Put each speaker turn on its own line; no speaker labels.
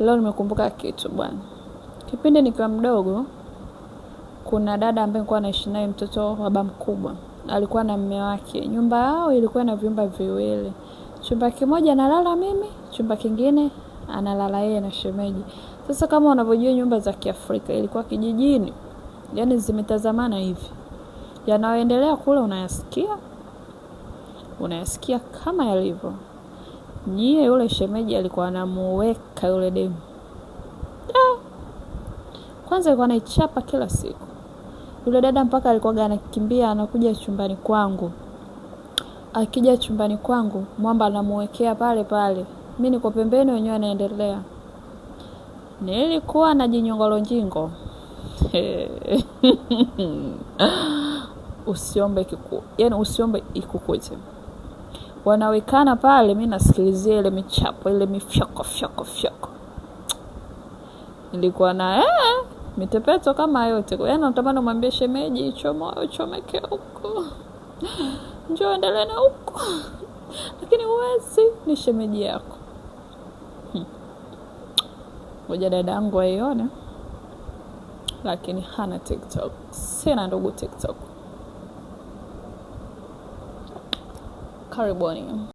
Leo nimekumbuka kitu bwana. Kipindi nikiwa mdogo, kuna dada ambaye nilikuwa naishi naye, mtoto wa baba mkubwa. Alikuwa na mume wake. Nyumba yao ilikuwa na vyumba viwili. Chumba kimoja nalala mimi, chumba kingine analala yeye na shemeji. Sasa kama unavyojua nyumba za Kiafrika, ilikuwa kijijini. Yaani zimetazamana hivi. Yanayoendelea kule unayasikia kama yalivyo. Nyie yule shemeji alikuwa anamuweka yule demu. Kwanza alikuwa anaichapa kila siku. Yule dada mpaka alikuwa anakimbia anakuja chumbani kwangu. Akija chumbani kwangu, mwamba anamuwekea pale pale. Mimi niko pembeni, wenyewe anaendelea. Nilikuwa najinyongolo njingo. Usiombe ikukuje. Wanawekana pale, mimi nasikilizia ile michapo, ile mifyoko. Nilikuwa na mitepeto kama yote. Yaani natamani kumwambia shemeji, chomeke huko. Njoo endelee na huko. Lakini huwezi, ni shemeji yako. Ngoja dadangu aione. Lakini hana TikTok. Sina ndugu TikTok. Karibuni.